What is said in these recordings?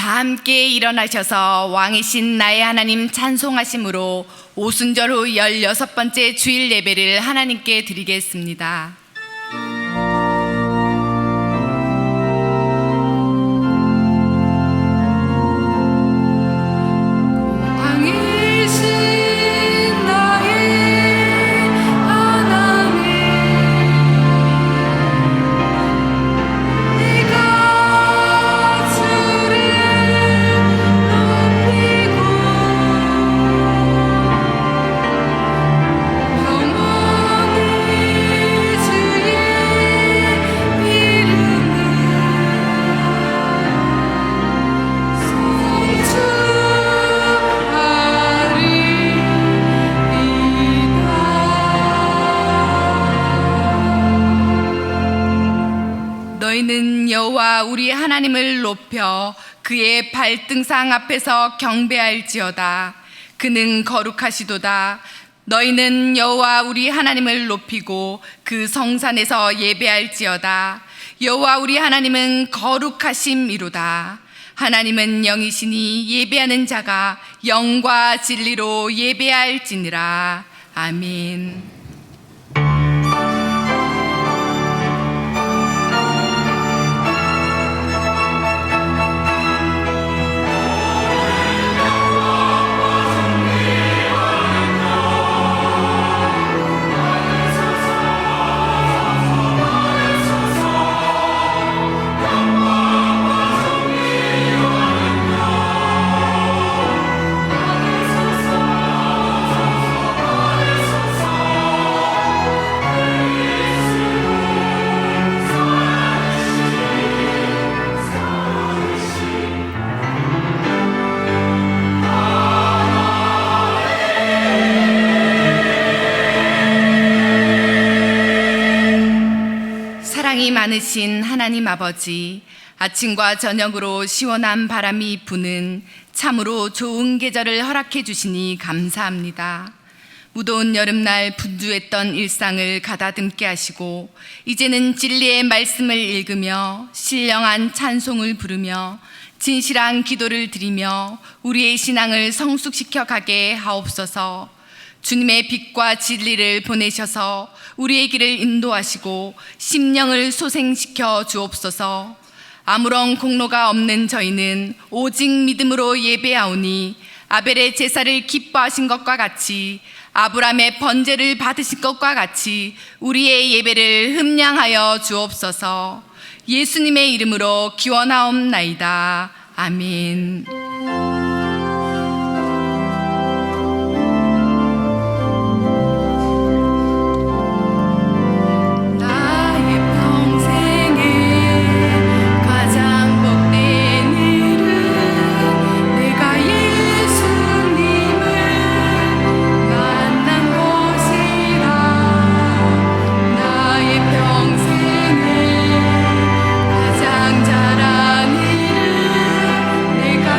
다 함께 일어나셔서 왕이신 나의 하나님 찬송하심으로 오순절 후 16번째 주일 예배를 하나님께 드리겠습니다. 너희는 여호와 우리 하나님을 높여 그의 발등상 앞에서 경배할지어다. 그는 거룩하시도다. 너희는 여호와 우리 하나님을 높이고 그 성산에서 예배할지어다. 여호와 우리 하나님은 거룩하심이로다. 하나님은 영이시니 예배하는 자가 영과 진리로 예배할지니라. 아멘. 사랑이 많으신 하나님 아버지, 아침과 저녁으로 시원한 바람이 부는 참으로 좋은 계절을 허락해 주시니 감사합니다. 무더운 여름날 분주했던 일상을 가다듬게 하시고 이제는 진리의 말씀을 읽으며 신령한 찬송을 부르며 진실한 기도를 드리며 우리의 신앙을 성숙시켜 가게 하옵소서. 주님의 빛과 진리를 보내셔서 우리의 길을 인도하시고 심령을 소생시켜 주옵소서. 아무런 공로가 없는 저희는 오직 믿음으로 예배하오니 아벨의 제사를 기뻐하신 것과 같이 아브라함의 번제를 받으신 것과 같이 우리의 예배를 흠량하여 주옵소서. 예수님의 이름으로 기원하옵나이다. 아멘. 가장 잘한 일은 내가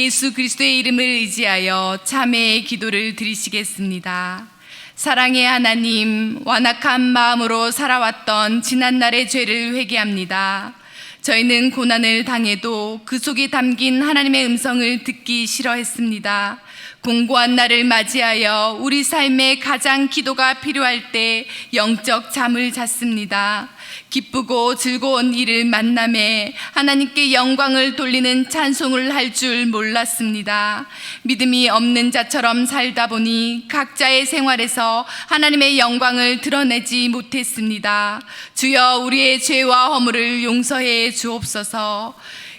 예수 그리스도의 이름을 의지하여 참회의 기도를 드리시겠습니다. 사랑의 하나님, 완악한 마음으로 살아왔던 지난날의 죄를 회개합니다. 저희는 고난을 당해도 그 속에 담긴 하나님의 음성을 듣기 싫어했습니다. 공고한 날을 맞이하여 우리 삶에 가장 기도가 필요할 때 영적 잠을 잤습니다. 기쁘고 즐거운 일을 만남에 하나님께 영광을 돌리는 찬송을 할 줄 몰랐습니다. 믿음이 없는 자처럼 살다 보니 각자의 생활에서 하나님의 영광을 드러내지 못했습니다. 주여, 우리의 죄와 허물을 용서해 주옵소서.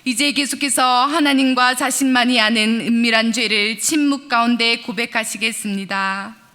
이제 계속해서 하나님과 자신만이 아는 은밀한 죄를 침묵 가운데 고백하시겠습니다.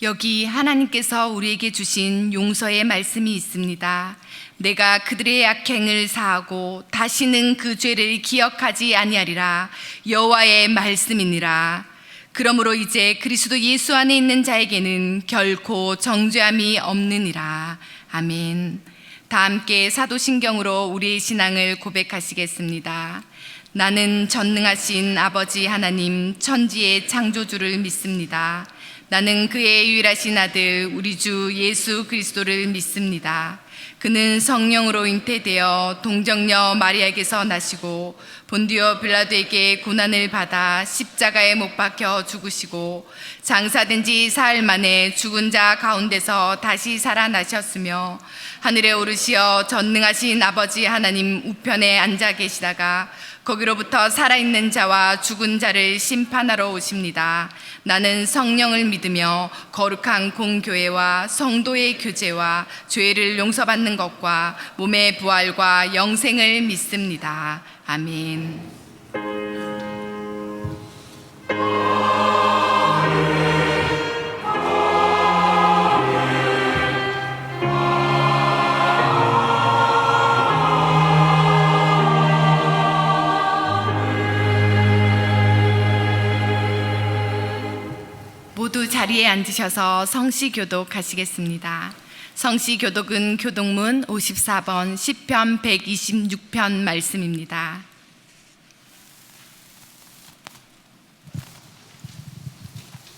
여기 하나님께서 우리에게 주신 용서의 말씀이 있습니다. 내가 그들의 악행을 사하고 다시는 그 죄를 기억하지 아니하리라. 여호와의 말씀이니라. 그러므로 이제 그리스도 예수 안에 있는 자에게는 결코 정죄함이 없느니라. 아멘. 다 함께 사도신경으로 우리의 신앙을 고백하시겠습니다. 나는 전능하신 아버지 하나님 천지의 창조주를 믿습니다. 나는 그의 유일하신 아들 우리 주 예수 그리스도를 믿습니다. 그는 성령으로 잉태되어 동정녀 마리아에게서 나시고 본디오 빌라도에게 고난을 받아 십자가에 못 박혀 죽으시고 장사된 지 사흘 만에 죽은 자 가운데서 다시 살아나셨으며 하늘에 오르시어 전능하신 아버지 하나님 우편에 앉아 계시다가 거기로부터 살아있는 자와 죽은 자를 심판하러 오십니다. 나는 성령을 믿으며 거룩한 공교회와 성도의 교제와 죄를 용서받는 것과 몸의 부활과 영생을 믿습니다. 아멘. 모두 자리에 앉으셔서 성시교독 하시겠습니다. 성시교독은 교독문 54번 시편 126편 말씀입니다.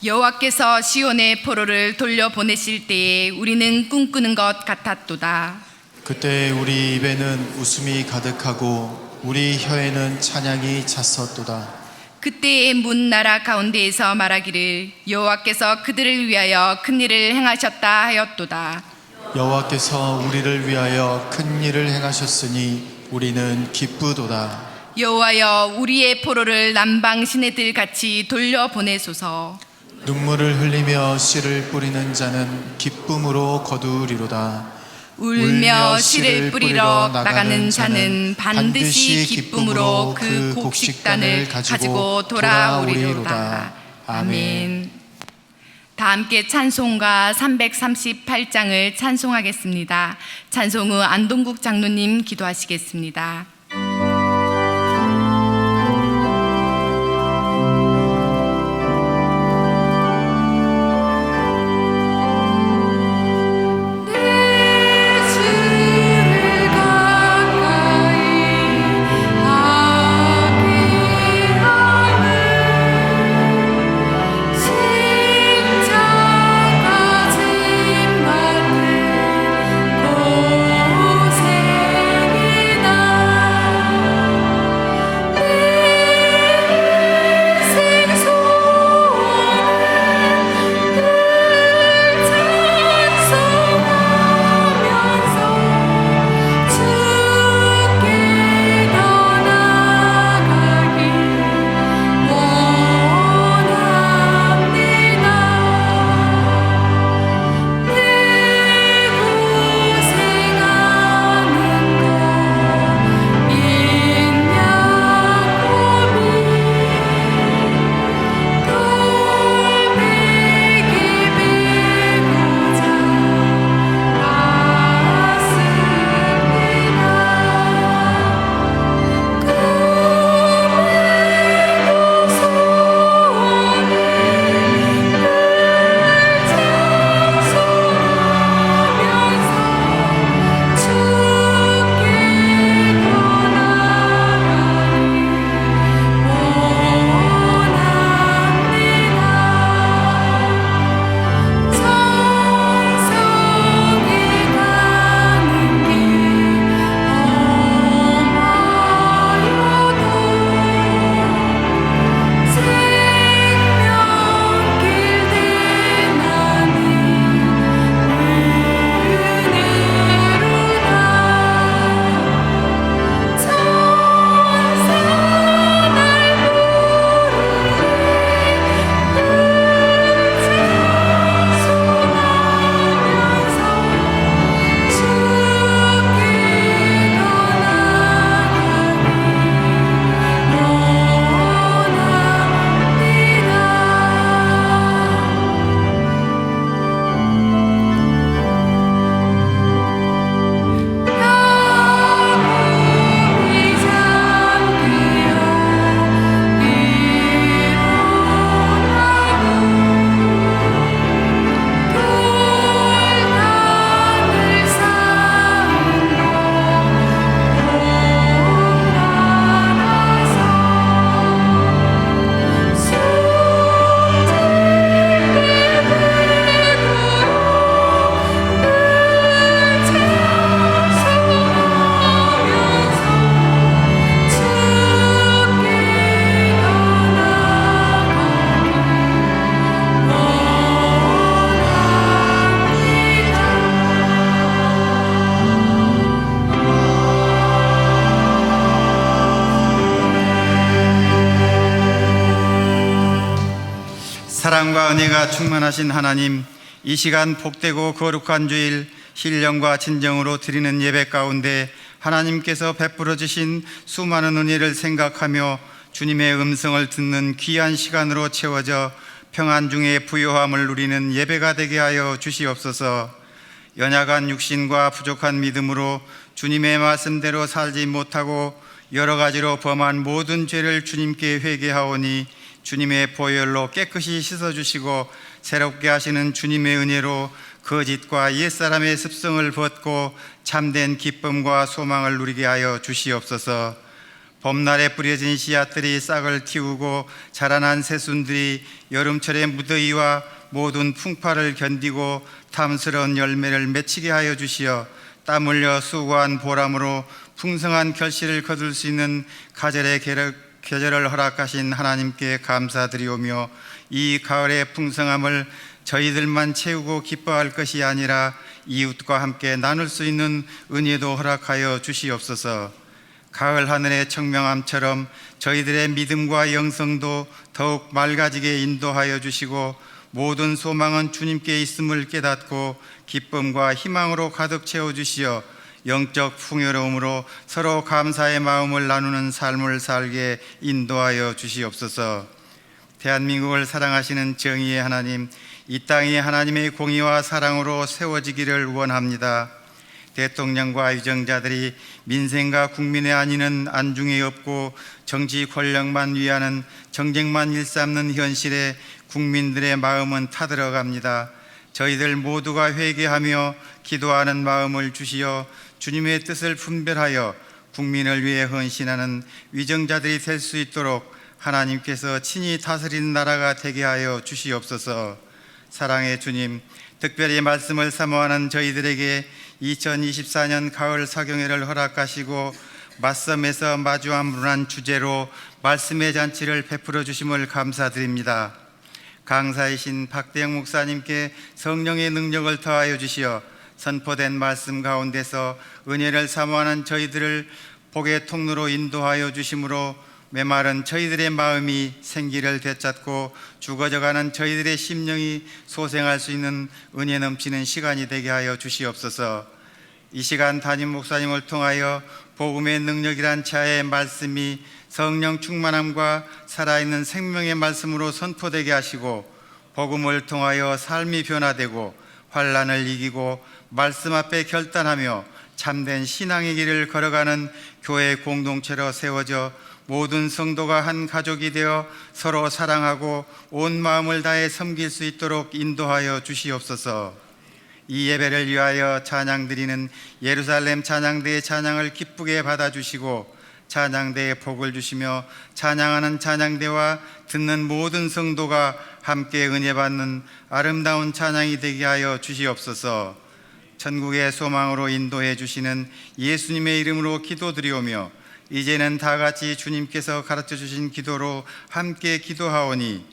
여호와께서 시온의 포로를 돌려보내실 때에 우리는 꿈꾸는 것 같았도다. 그때 우리 입에는 웃음이 가득하고 우리 혀에는 찬양이 찼었도다. 그때의 문 나라 가운데에서 말하기를 여호와께서 그들을 위하여 큰 일을 행하셨다 하였도다. 여호와께서 우리를 위하여 큰 일을 행하셨으니 우리는 기쁘도다. 여호와여, 우리의 포로를 남방 시내들 같이 돌려보내소서. 눈물을 흘리며 씨를 뿌리는 자는 기쁨으로 거두리로다. 울며 씨를 뿌리러 나가는 자는 반드시 기쁨으로 그 곡식단을 가지고 돌아오리로다. 아멘. 다 함께 찬송가 338장을 찬송하겠습니다. 찬송 후 안동국 장로님 기도하시겠습니다. 고생이다 사랑과 은혜가 충만하신 하나님, 이 시간 복되고 거룩한 주일 신령과 진정으로 드리는 예배 가운데 하나님께서 베풀어 주신 수많은 은혜를 생각하며 주님의 음성을 듣는 귀한 시간으로 채워져 평안 중에 부요함을 누리는 예배가 되게 하여 주시옵소서. 연약한 육신과 부족한 믿음으로 주님의 말씀대로 살지 못하고 여러 가지로 범한 모든 죄를 주님께 회개하오니 주님의 보혈로 깨끗이 씻어주시고 새롭게 하시는 주님의 은혜로 거짓과 옛사람의 습성을 벗고 참된 기쁨과 소망을 누리게 하여 주시옵소서. 봄날에 뿌려진 씨앗들이 싹을 틔우고 자라난 새순들이 여름철의 무더위와 모든 풍파를 견디고 탐스러운 열매를 맺히게 하여 주시어 땀 흘려 수고한 보람으로 풍성한 결실을 거둘 수 있는 가절의 계절을 허락하신 하나님께 감사드리오며, 이 가을의 풍성함을 저희들만 채우고 기뻐할 것이 아니라 이웃과 함께 나눌 수 있는 은혜도 허락하여 주시옵소서. 가을 하늘의 청명함처럼 저희들의 믿음과 영성도 더욱 맑아지게 인도하여 주시고 모든 소망은 주님께 있음을 깨닫고 기쁨과 희망으로 가득 채워주시어 영적 풍요로움으로 서로 감사의 마음을 나누는 삶을 살게 인도하여 주시옵소서. 대한민국을 사랑하시는 정의의 하나님, 이 땅이 하나님의 공의와 사랑으로 세워지기를 원합니다. 대통령과 유정자들이 민생과 국민의 안위는 안중에 없고 정치 권력만 위하는 정쟁만 일삼는 현실에 국민들의 마음은 타들어갑니다. 저희들 모두가 회개하며 기도하는 마음을 주시어 주님의 뜻을 분별하여 국민을 위해 헌신하는 위정자들이 될 수 있도록 하나님께서 친히 다스리는 나라가 되게 하여 주시옵소서. 사랑의 주님, 특별히 말씀을 사모하는 저희들에게 2024년 가을 사경회를 허락하시고 맞섬에서 마주함으로한 주제로 말씀의 잔치를 베풀어 주심을 감사드립니다. 강사이신 박대영 목사님께 성령의 능력을 더하여 주시어 선포된 말씀 가운데서 은혜를 사모하는 저희들을 복의 통로로 인도하여 주심으로 메마른 저희들의 마음이 생기를 되찾고 죽어져가는 저희들의 심령이 소생할 수 있는 은혜 넘치는 시간이 되게 하여 주시옵소서. 이 시간 담임 목사님을 통하여 복음의 능력이란 자의 말씀이 성령 충만함과 살아있는 생명의 말씀으로 선포되게 하시고 복음을 통하여 삶이 변화되고 환난을 이기고 말씀 앞에 결단하며 참된 신앙의 길을 걸어가는 교회 공동체로 세워져 모든 성도가 한 가족이 되어 서로 사랑하고 온 마음을 다해 섬길 수 있도록 인도하여 주시옵소서. 이 예배를 위하여 찬양드리는 예루살렘 찬양대의 찬양을 기쁘게 받아주시고 찬양대에 복을 주시며 찬양하는 찬양대와 듣는 모든 성도가 함께 은혜 받는 아름다운 찬양이 되게 하여 주시옵소서. 천국의 소망으로 인도해 주시는 예수님의 이름으로 기도드리오며 이제는 다 같이 주님께서 가르쳐 주신 기도로 함께 기도하오니,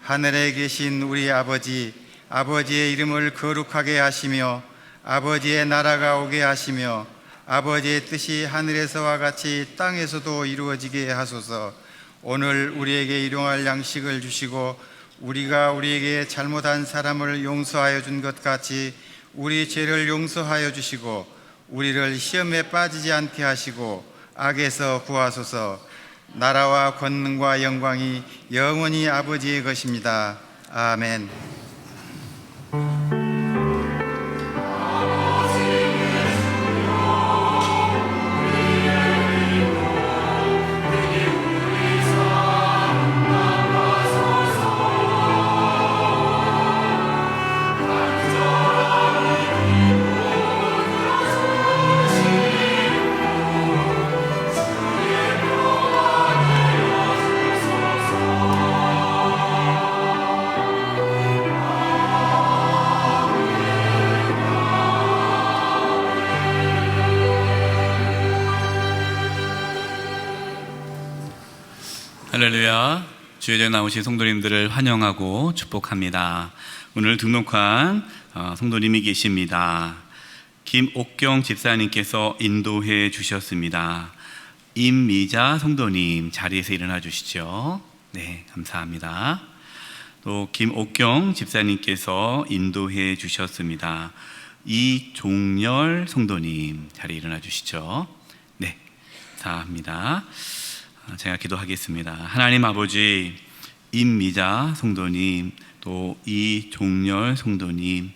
하늘에 계신 우리 아버지, 아버지의 이름을 거룩하게 하시며 아버지의 나라가 오게 하시며 아버지의 뜻이 하늘에서와 같이 땅에서도 이루어지게 하소서. 오늘 우리에게 일용할 양식을 주시고 우리가 우리에게 잘못한 사람을 용서하여 준 것 같이 우리 죄를 용서하여 주시고 우리를 시험에 빠지지 않게 하시고 악에서 구하소서. 나라와 권능과 영광이 영원히 아버지의 것입니다. 아멘. 할렐루야. 주일에 나오신 성도님들을 환영하고 축복합니다. 오늘 등록한 성도님이 계십니다. 김옥경 집사님께서 인도해 주셨습니다. 임미자 성도님 자리에서 일어나 주시죠. 네, 감사합니다. 또 김옥경 집사님께서 인도해 주셨습니다. 이종열 성도님 자리에 일어나 주시죠. 네, 감사합니다. 제가 기도하겠습니다. 하나님 아버지, 임미자 성도님, 또 이종열 성도님,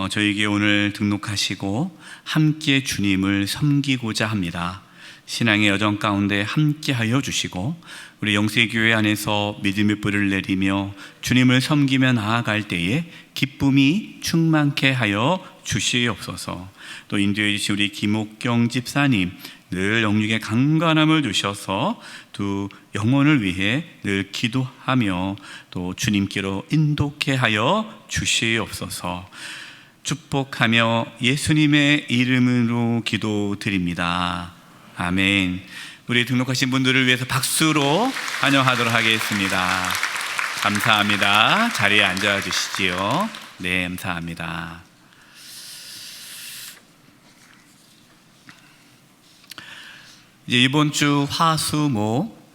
저에게 오늘 등록하시고 함께 주님을 섬기고자 합니다. 신앙의 여정 가운데 함께하여 주시고 우리 영세교회 안에서 믿음의 뿌리를 내리며 주님을 섬기며 나아갈 때에 기쁨이 충만케 하여 주시옵소서. 또 인도해 주신 우리 김옥경 집사님, 늘 영육의 강건함을 주셔서 두 영혼을 위해 늘 기도하며 또 주님께로 인도케 하여 주시옵소서. 축복하며 예수님의 이름으로 기도드립니다. 아멘. 우리 등록하신 분들을 위해서 박수로 환영하도록 하겠습니다. 감사합니다. 자리에 앉아 주시지요. 네, 감사합니다. 이제 이번 주 화수목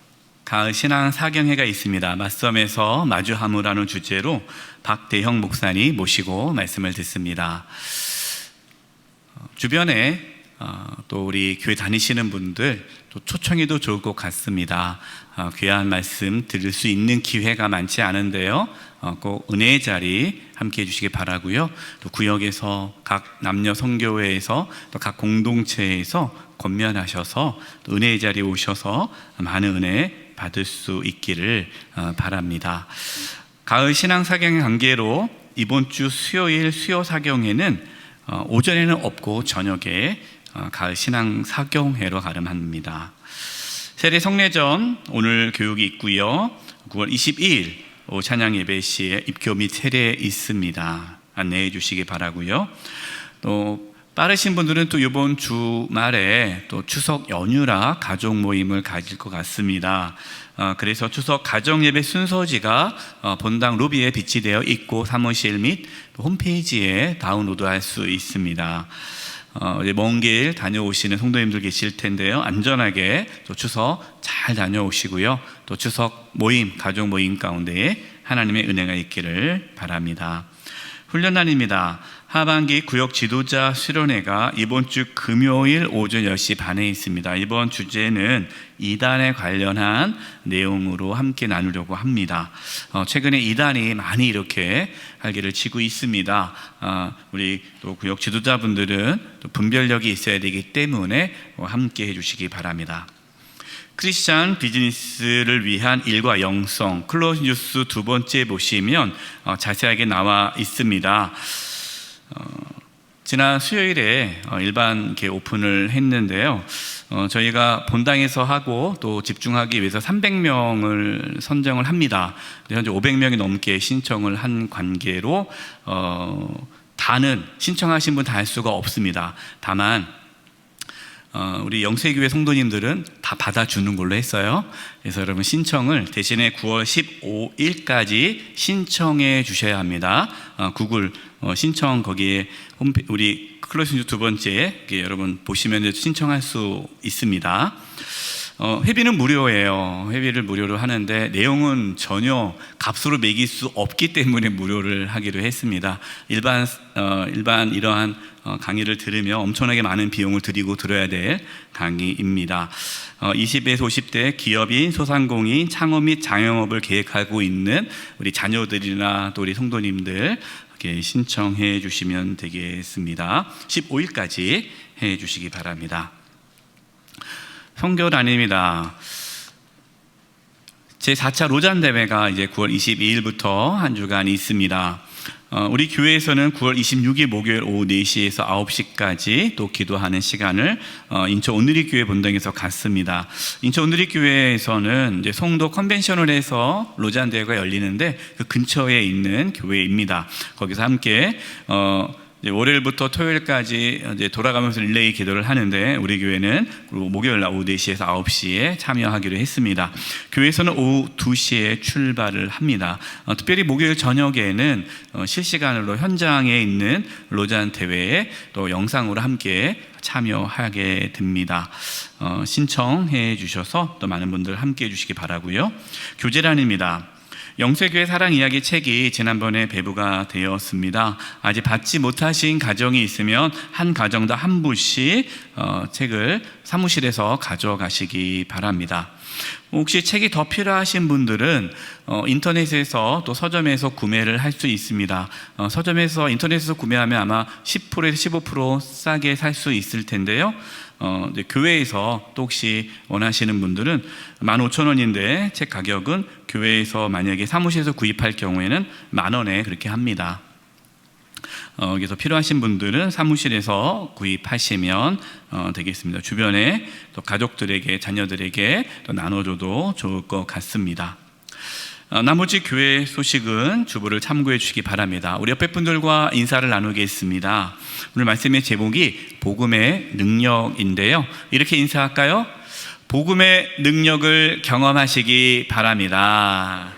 가을 신앙 사경회가 있습니다. 맞섬에서 마주함이라는 주제로 박대형 목사님 모시고 말씀을 듣습니다. 주변에 또 우리 교회 다니시는 분들 또 초청해도 좋을 것 같습니다. 귀한 말씀 들을 수 있는 기회가 많지 않은데요. 꼭 은혜의 자리 함께 해주시기 바라고요. 또 구역에서 각 남녀 선교회에서 또 각 공동체에서 권면하셔서 또 은혜의 자리에 오셔서 많은 은혜 받을 수 있기를 바랍니다. 가을 신앙 사경의 관계로 이번 주 수요일 수요 사경회는 오전에는 없고 저녁에 가을 신앙 사경회로 가름합니다. 세례 성례전 오늘 교육이 있고요. 9월 22일 찬양 예배 시에 입교 및 세례 있습니다. 안내해 주시기 바라고요. 또 빠르신 분들은 또 이번 주말에 또 추석 연휴라 가족 모임을 가질 것 같습니다. 그래서 추석 가정 예배 순서지가 본당 로비에 비치되어 있고 사무실 및 홈페이지에 다운로드할 수 있습니다. 먼 길 다녀오시는 성도님들 계실 텐데요. 안전하게 또 추석 잘 다녀오시고요. 또 추석 모임, 가족 모임 가운데에 하나님의 은혜가 있기를 바랍니다. 훈련단입니다. 하반기 구역 지도자 수련회가 이번 주 금요일 오전 10시 반에 있습니다. 이번 주제는 이단에 관련한 내용으로 함께 나누려고 합니다. 최근에 이단이 많이 이렇게 활기를 치고 있습니다. 우리 또 구역 지도자분들은 또 분별력이 있어야 되기 때문에 함께 해주시기 바랍니다. 크리스찬 비즈니스를 위한 일과 영성 클로즈 뉴스 두 번째 보시면 자세하게 나와 있습니다. 지난 수요일에 일반 오픈을 했는데요. 저희가 본당에서 하고 또 집중하기 위해서 300명을 선정을 합니다. 현재 500명이 넘게 신청을 한 관계로 다는 신청하신 분 다 할 수가 없습니다. 다만 우리 영세교회 성도님들은 다 받아주는 걸로 했어요. 그래서 여러분 신청을 대신에 9월 15일까지 신청해 주셔야 합니다. 구글 신청 거기에 우리 클로징 두 번째 여러분 보시면 신청할 수 있습니다. 회비는 무료예요. 회비를 무료로 하는데 내용은 전혀 값으로 매길 수 없기 때문에 무료를 하기로 했습니다. 일반 이러한 강의를 들으며 엄청나게 많은 비용을 들이고 들어야 될 강의입니다. 20에서 50대 기업인, 소상공인, 창업 및 자영업을 계획하고 있는 우리 자녀들이나 또 우리 성도님들 이렇게 신청해 주시면 되겠습니다. 15일까지 해 주시기 바랍니다. 선교단입니다. 제4차 로잔 대회가 이제 9월 22일부터 한 주간 있습니다. 우리 교회에서는 9월 26일 목요일 오후 4시에서 9시까지 또 기도하는 시간을 인천 온누리교회 본당에서 갖습니다. 인천 온누리교회에서는 이제 송도 컨벤션을 해서 로잔 대회가 열리는데 그 근처에 있는 교회입니다. 거기서 함께 월요일부터 토요일까지 이제 돌아가면서 릴레이 기도를 하는데 우리 교회는 목요일 오후 4시에서 9시에 참여하기로 했습니다. 교회에서는 오후 2시에 출발을 합니다. 특별히 목요일 저녁에는 실시간으로 현장에 있는 로잔 대회에 또 영상으로 함께 참여하게 됩니다. 신청해 주셔서 또 많은 분들 함께 해 주시기 바라고요. 교제란입니다. 영세교회 사랑 이야기 책이 지난번에 배부가 되었습니다. 아직 받지 못하신 가정이 있으면 한 가정당 한 부씩 책을 사무실에서 가져가시기 바랍니다. 혹시 책이 더 필요하신 분들은 인터넷에서 또 서점에서 구매를 할 수 있습니다. 서점에서 인터넷에서 구매하면 아마 10%에서 15% 싸게 살 수 있을 텐데요. 이제 교회에서 또 혹시 원하시는 분들은 15,000원인데 책 가격은 교회에서 만약에 사무실에서 구입할 경우에는 10,000원에 그렇게 합니다. 그래서 필요하신 분들은 사무실에서 구입하시면 되겠습니다. 주변에 또 가족들에게, 자녀들에게 또 나눠줘도 좋을 것 같습니다. 나머지 교회 소식은 주보를 참고해 주시기 바랍니다. 우리 옆에 분들과 인사를 나누겠습니다. 오늘 말씀의 제목이 복음의 능력인데요. 이렇게 인사할까요? 복음의 능력을 경험하시기 바랍니다.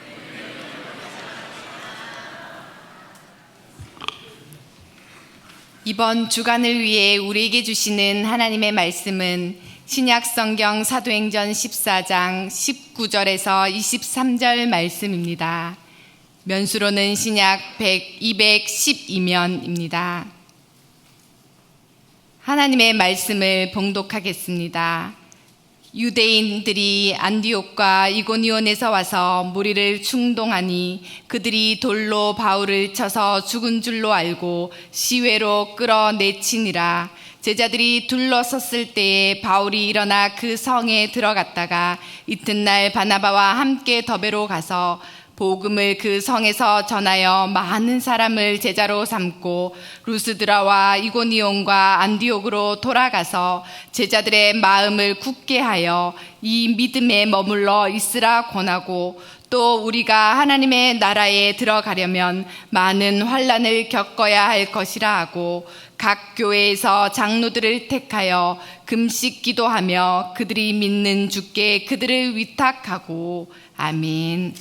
이번 주간을 위해 우리에게 주시는 하나님의 말씀은 신약성경 사도행전 14장 19절에서 23절 말씀입니다. 면수로는 신약 212면입니다. 하나님의 말씀을 봉독하겠습니다. 유대인들이 안디옥과 이고니온에서 와서 무리를 충동하니 그들이 돌로 바울을 쳐서 죽은 줄로 알고 시외로 끌어내치니라. 제자들이 둘러섰을 때에 바울이 일어나 그 성에 들어갔다가 이튿날 바나바와 함께 더베로 가서 복음을 그 성에서 전하여 많은 사람을 제자로 삼고 루스드라와 이고니온과 안디옥으로 돌아가서 제자들의 마음을 굳게 하여 이 믿음에 머물러 있으라 권하고, 또 우리가 하나님의 나라에 들어가려면 많은 환난을 겪어야 할 것이라 하고 각 교회에서 장로들을 택하여 금식 기도하며 그들이 믿는 주께 그들을 위탁하고. 아멘.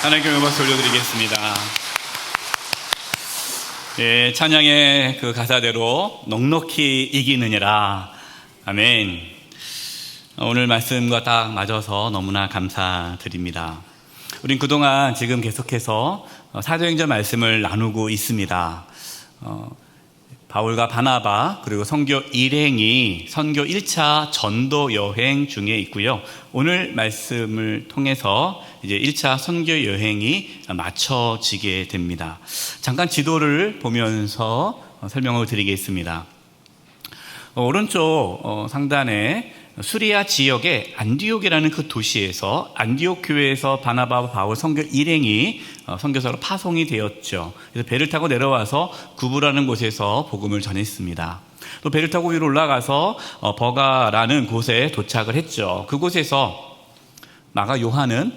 하나님께 영광 돌려드리겠습니다. 예, 찬양의 그 가사대로 넉넉히 이기느니라. 아멘. 오늘 말씀과 딱 맞아서 너무나 감사드립니다. 우린 그동안 지금 계속해서 사도행전 말씀을 나누고 있습니다. 바울과 바나바 그리고 선교 일행이 선교 1차 전도 여행 중에 있고요. 오늘 말씀을 통해서 이제 1차 선교 여행이 마쳐지게 됩니다. 잠깐 지도를 보면서 설명을 드리겠습니다. 오른쪽 상단에 수리아 지역의 안디옥이라는 그 도시에서 안디옥 교회에서 바나바와 바울 선교 일행이 선교사로 파송이 되었죠. 그래서 배를 타고 내려와서 구부라는 곳에서 복음을 전했습니다. 또 배를 타고 위로 올라가서 버가라는 곳에 도착을 했죠. 그곳에서 마가 요한은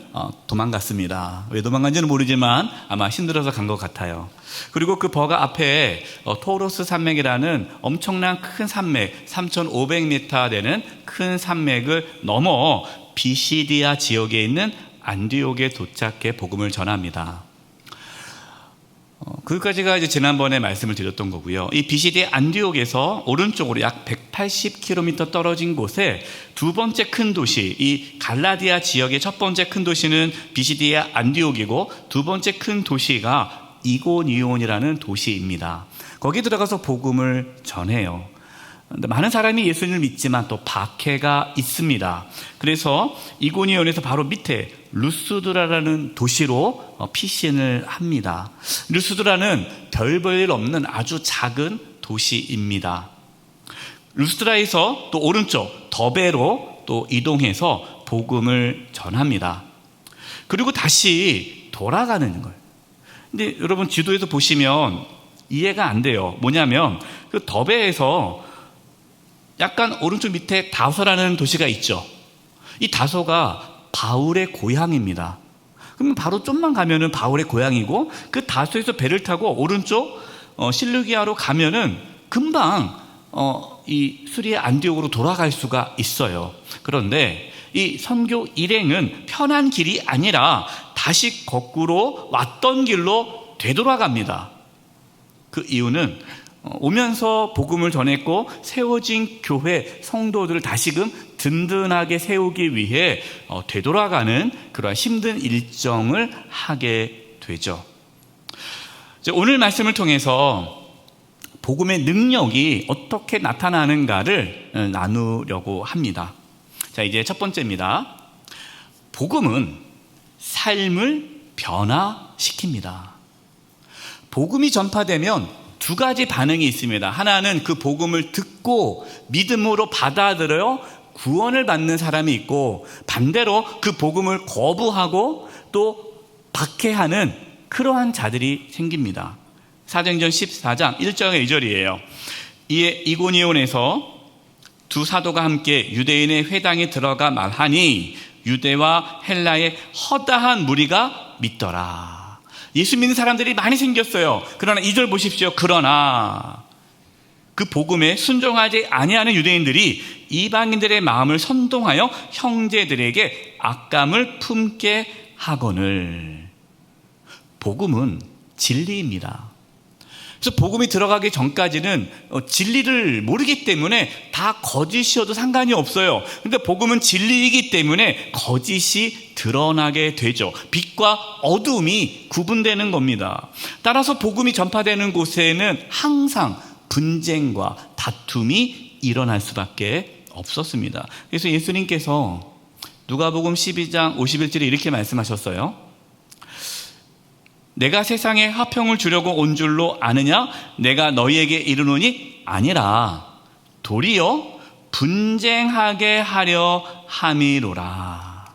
도망갔습니다. 왜 도망간지는 모르지만 아마 힘들어서 간 것 같아요. 그리고 그 버가 앞에 토로스 산맥이라는 엄청난 큰 산맥, 3,500m 되는 큰 산맥을 넘어 비시디아 지역에 있는 안디옥에 도착해 복음을 전합니다. 그까지가 이제 지난번에 말씀을 드렸던 거고요. 이 비시디아 안디옥에서 오른쪽으로 약 180km 떨어진 곳에 두 번째 큰 도시, 이 갈라디아 지역의 첫 번째 큰 도시는 비시디아 안디옥이고 두 번째 큰 도시가 이고니온이라는 도시입니다. 거기 들어가서 복음을 전해요. 많은 사람이 예수님을 믿지만 또 박해가 있습니다. 그래서 이고니온에서 바로 밑에 루스드라라는 도시로 피신을 합니다. 루스드라는 별 볼 일 없는 아주 작은 도시입니다. 루스드라에서 또 오른쪽 더베로 또 이동해서 복음을 전합니다. 그리고 다시 돌아가는 거예요. 근데 여러분 지도에서 보시면 이해가 안 돼요. 뭐냐면 그 더베에서 약간 오른쪽 밑에 다소라는 도시가 있죠. 이 다소가 바울의 고향입니다. 그러면 바로 좀만 가면은 바울의 고향이고 그 다소에서 배를 타고 오른쪽 실루기아로 가면은 금방 이 수리아 안디옥으로 돌아갈 수가 있어요. 그런데 이 선교 일행은 편한 길이 아니라 다시 거꾸로 왔던 길로 되돌아갑니다. 그 이유는 오면서 복음을 전했고 세워진 교회 성도들을 다시금 든든하게 세우기 위해 되돌아가는 그러한 힘든 일정을 하게 되죠. 오늘 말씀을 통해서 복음의 능력이 어떻게 나타나는가를 나누려고 합니다. 자, 이제 첫 번째입니다. 복음은 삶을 변화시킵니다. 복음이 전파되면 두 가지 반응이 있습니다. 하나는 그 복음을 듣고 믿음으로 받아들여 구원을 받는 사람이 있고, 반대로 그 복음을 거부하고 또 박해하는 그러한 자들이 생깁니다. 사도행전 14장 1절과 2절이에요. 이에 이고니온에서 두 사도가 함께 유대인의 회당에 들어가 말하니 유대와 헬라의 허다한 무리가 믿더라. 예수 믿는 사람들이 많이 생겼어요. 그러나 2절 보십시오. 그러나 그 복음에 순종하지 아니하는 유대인들이 이방인들의 마음을 선동하여 형제들에게 악감을 품게 하거늘. 복음은 진리입니다. 그래서 복음이 들어가기 전까지는 진리를 모르기 때문에 다 거짓이어도 상관이 없어요. 그런데 복음은 진리이기 때문에 거짓이 드러나게 되죠. 빛과 어둠이 구분되는 겁니다. 따라서 복음이 전파되는 곳에는 항상 분쟁과 다툼이 일어날 수밖에 없었습니다. 그래서 예수님께서 누가복음 12장 51절에 이렇게 말씀하셨어요. 내가 세상에 화평을 주려고 온 줄로 아느냐? 내가 너희에게 이르노니 아니라 도리어 분쟁하게 하려 함이로라.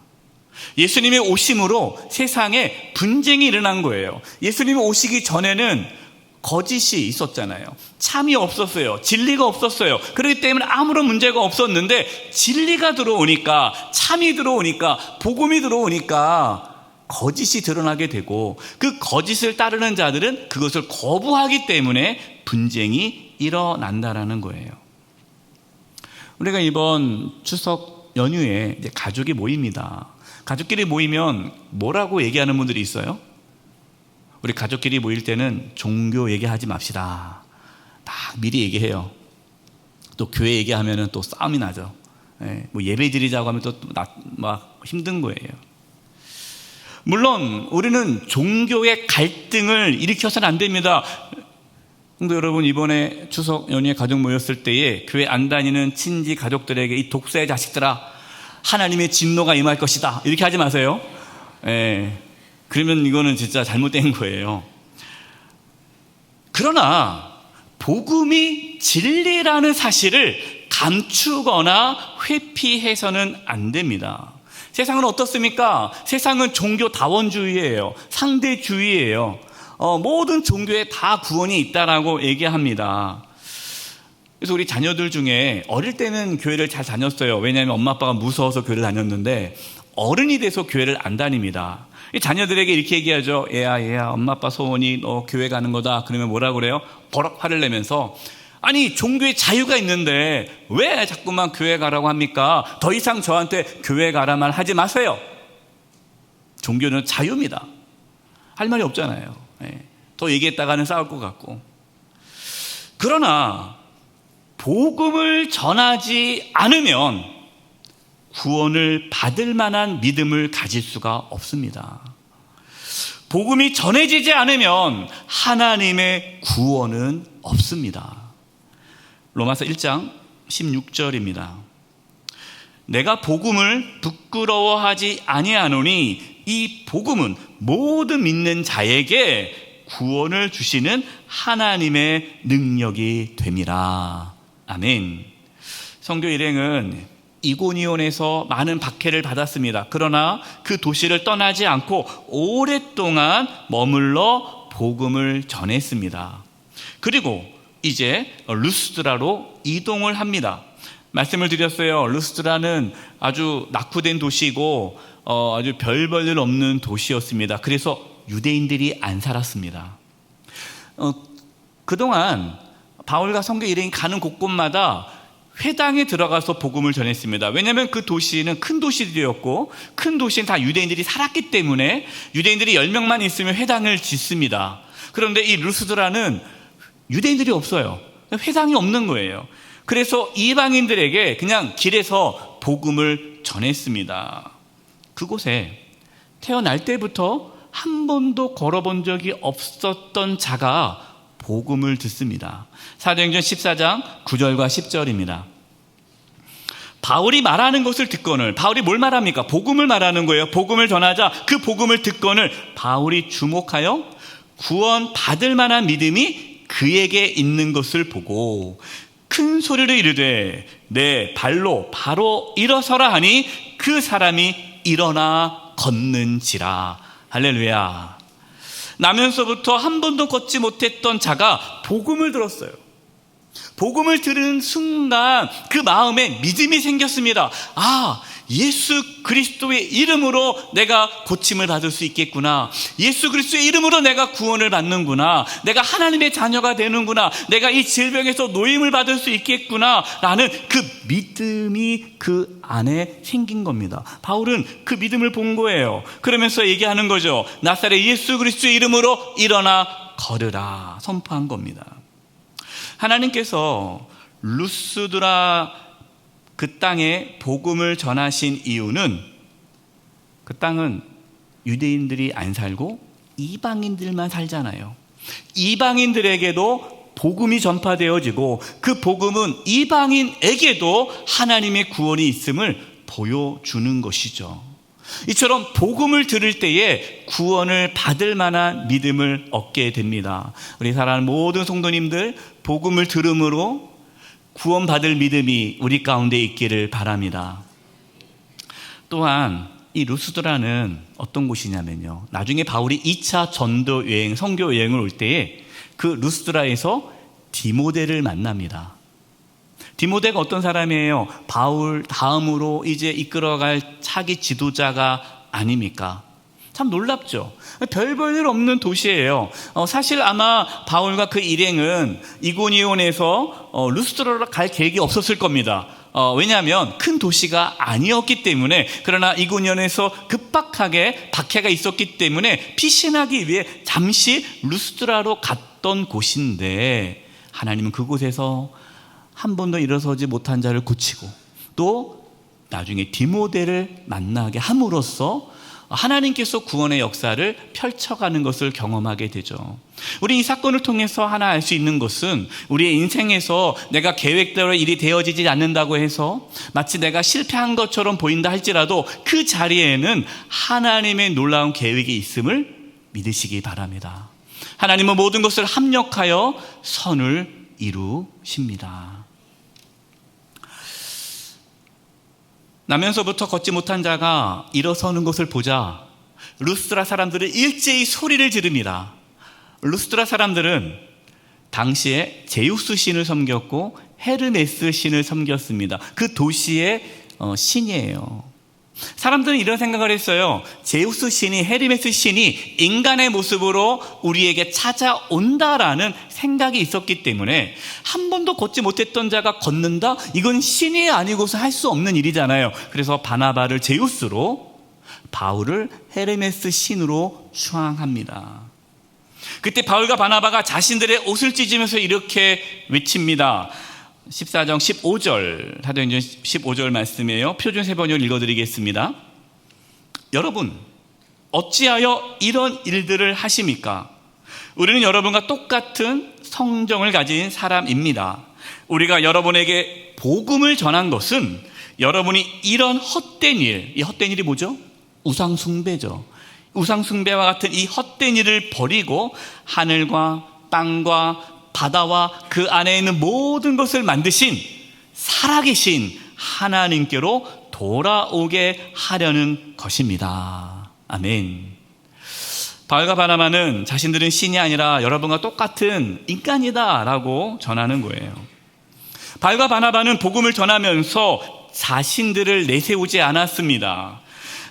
예수님의 오심으로 세상에 분쟁이 일어난 거예요. 예수님이 오시기 전에는 거짓이 있었잖아요. 참이 없었어요. 진리가 없었어요. 그렇기 때문에 아무런 문제가 없었는데 진리가 들어오니까, 참이 들어오니까, 복음이 들어오니까 거짓이 드러나게 되고, 그 거짓을 따르는 자들은 그것을 거부하기 때문에 분쟁이 일어난다라는 거예요. 우리가 이번 추석 연휴에 이제 가족이 모입니다. 가족끼리 모이면 뭐라고 얘기하는 분들이 있어요? 우리 가족끼리 모일 때는 종교 얘기하지 맙시다. 딱 미리 얘기해요. 또 교회 얘기하면 또 싸움이 나죠. 뭐 예배 드리자고 하면 또 막 힘든 거예요. 물론 우리는 종교의 갈등을 일으켜서는 안 됩니다. 근데 여러분, 이번에 추석 연휴에 가족 모였을 때에 교회 안 다니는 친지 가족들에게 이 독사의 자식들아, 하나님의 진노가 임할 것이다, 이렇게 하지 마세요. 그러면 이거는 진짜 잘못된 거예요. 그러나 복음이 진리라는 사실을 감추거나 회피해서는 안 됩니다. 세상은 어떻습니까? 세상은 종교 다원주의예요. 상대주의예요. 모든 종교에 다 구원이 있다라고 얘기합니다. 그래서 우리 자녀들 중에 어릴 때는 교회를 잘 다녔어요. 왜냐하면 엄마 아빠가 무서워서 교회를 다녔는데 어른이 돼서 교회를 안 다닙니다. 자녀들에게 이렇게 얘기하죠. 얘야 엄마 아빠 소원이 너 교회 가는 거다. 그러면 뭐라 그래요? 버럭 화를 내면서, 아니 종교에 자유가 있는데 왜 자꾸만 교회 가라고 합니까? 더 이상 저한테 교회 가라만 하지 마세요. 종교는 자유입니다. 할 말이 없잖아요. 더 얘기했다가는 싸울 것 같고. 그러나 복음을 전하지 않으면 구원을 받을 만한 믿음을 가질 수가 없습니다. 복음이 전해지지 않으면 하나님의 구원은 없습니다. 로마서 1장 16절입니다. 내가 복음을 부끄러워하지 아니하노니 이 복음은 모든 믿는 자에게 구원을 주시는 하나님의 능력이 됨이라. 아멘. 선교 일행은 이고니온에서 많은 박해를 받았습니다. 그러나 그 도시를 떠나지 않고 오랫동안 머물러 복음을 전했습니다. 그리고 이제 루스드라로 이동을 합니다. 말씀을 드렸어요. 루스드라는 아주 낙후된 도시이고 아주 별 볼 일 없는 도시였습니다. 그래서 유대인들이 안 살았습니다. 그동안 바울과 선교 일행이 가는 곳곳마다 회당에 들어가서 복음을 전했습니다. 왜냐하면 그 도시는 큰 도시들이었고 큰 도시는 다 유대인들이 살았기 때문에 유대인들이 10명만 있으면 회당을 짓습니다. 그런데 이 루스드라는 유대인들이 없어요. 회당이 없는 거예요. 그래서 이방인들에게 그냥 길에서 복음을 전했습니다. 그곳에 태어날 때부터 한 번도 걸어본 적이 없었던 자가 복음을 듣습니다. 사도행전 14장 9절과 10절입니다. 바울이 말하는 것을 듣거늘, 바울이 뭘 말합니까? 복음을 말하는 거예요. 복음을 전하자 그 복음을 듣거늘 바울이 주목하여 구원 받을 만한 믿음이 그에게 있는 것을 보고 큰 소리로 이르되 내 발로 바로 일어서라 하니 그 사람이 일어나 걷는지라. 할렐루야. 나면서부터 한 번도 걷지 못했던 자가 복음을 들었어요. 복음을 들은 순간 그 마음에 믿음이 생겼습니다. 아, 예수 그리스도의 이름으로 내가 고침을 받을 수 있겠구나. 예수 그리스도의 이름으로 내가 구원을 받는구나. 내가 하나님의 자녀가 되는구나. 내가 이 질병에서 노임을 받을 수 있겠구나 라는 그 믿음이 그 안에 생긴 겁니다. 바울은 그 믿음을 본 거예요. 그러면서 얘기하는 거죠. 나사렛 예수 그리스도의 이름으로 일어나 걸으라 선포한 겁니다. 하나님께서 루스드라 그 땅에 복음을 전하신 이유는 그 땅은 유대인들이 안 살고 이방인들만 살잖아요. 이방인들에게도 복음이 전파되어지고 그 복음은 이방인에게도 하나님의 구원이 있음을 보여주는 것이죠. 이처럼 복음을 들을 때에 구원을 받을 만한 믿음을 얻게 됩니다. 우리 사랑하는 모든 성도님들, 복음을 들음으로 구원받을 믿음이 우리 가운데 있기를 바랍니다. 또한 이 루스드라는 어떤 곳이냐면요, 나중에 바울이 2차 전도 여행, 선교 여행을 올 때에 그 루스드라에서 디모데를 만납니다. 디모데가 어떤 사람이에요? 바울 다음으로 이제 이끌어갈 차기 지도자가 아닙니까? 참 놀랍죠. 별 볼 일 없는 도시예요. 사실 아마 바울과 그 일행은 이고니온에서 루스드라로 갈 계획이 없었을 겁니다. 왜냐하면 큰 도시가 아니었기 때문에, 그러나 이고니온에서 급박하게 박해가 있었기 때문에 피신하기 위해 잠시 루스드라로 갔던 곳인데, 하나님은 그곳에서 한 번도 일어서지 못한 자를 고치고 또 나중에 디모데를 만나게 함으로써 하나님께서 구원의 역사를 펼쳐가는 것을 경험하게 되죠. 우리 이 사건을 통해서 하나 알 수 있는 것은, 우리의 인생에서 내가 계획대로 일이 되어지지 않는다고 해서 마치 내가 실패한 것처럼 보인다 할지라도 그 자리에는 하나님의 놀라운 계획이 있음을 믿으시기 바랍니다. 하나님은 모든 것을 합력하여 선을 이루십니다. 나면서부터 걷지 못한 자가 일어서는 것을 보자 루스드라 사람들은 일제히 소리를 지릅니다. 루스드라 사람들은 당시에 제우스 신을 섬겼고 헤르메스 신을 섬겼습니다. 그 도시의 신이에요. 사람들은 이런 생각을 했어요. 제우스 신이, 헤르메스 신이 인간의 모습으로 우리에게 찾아온다라는 생각이 있었기 때문에 한 번도 걷지 못했던 자가 걷는다? 이건 신이 아니고서 할 수 없는 일이잖아요. 그래서 바나바를 제우스로, 바울을 헤르메스 신으로 추앙합니다. 그때 바울과 바나바가 자신들의 옷을 찢으면서 이렇게 외칩니다. 14장 15절, 사도행전 15절 말씀이에요. 표준 세번역을 읽어드리겠습니다. 여러분, 어찌하여 이런 일들을 하십니까? 우리는 여러분과 똑같은 성정을 가진 사람입니다. 우리가 여러분에게 복음을 전한 것은 여러분이 이런 헛된 일, 이 헛된 일이 뭐죠? 우상숭배죠. 우상숭배와 같은 이 헛된 일을 버리고 하늘과 땅과 바다와 그 안에 있는 모든 것을 만드신 살아계신 하나님께로 돌아오게 하려는 것입니다. 아멘. 바울과 바나바는 자신들은 신이 아니라 여러분과 똑같은 인간이다라고 전하는 거예요. 바울과 바나바는 복음을 전하면서 자신들을 내세우지 않았습니다.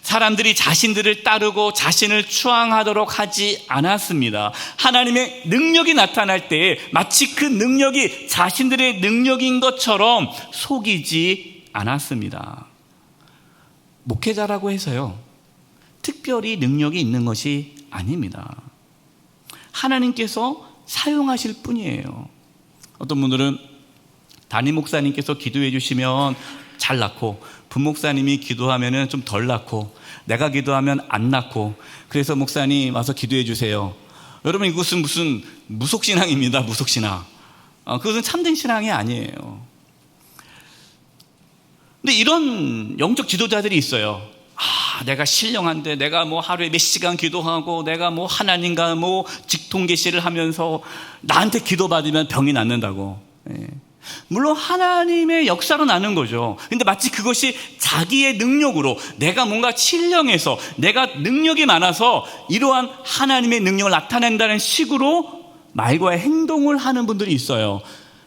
사람들이 자신들을 따르고 자신을 추앙하도록 하지 않았습니다. 하나님의 능력이 나타날 때 마치 그 능력이 자신들의 능력인 것처럼 속이지 않았습니다. 목회자라고 해서요, 특별히 능력이 있는 것이 아닙니다. 하나님께서 사용하실 뿐이에요. 어떤 분들은 담임 목사님께서 기도해 주시면 잘 낳고, 부목사님이 기도하면 좀 덜 낳고, 내가 기도하면 안 낳고, 그래서 목사님 와서 기도해 주세요. 여러분, 이것은 무슨 무속신앙입니다. 무속신앙. 그것은 참된 신앙이 아니에요. 근데 이런 영적 지도자들이 있어요. 내가 신령한데 내가 뭐 하루에 몇 시간 기도하고 내가 뭐 하나님과 뭐 직통계시를 하면서 나한테 기도받으면 병이 낫는다고. 물론 하나님의 역사로 나는 거죠. 근데 마치 그것이 자기의 능력으로, 내가 뭔가 신령해서, 내가 능력이 많아서 이러한 하나님의 능력을 나타낸다는 식으로 말과 행동을 하는 분들이 있어요.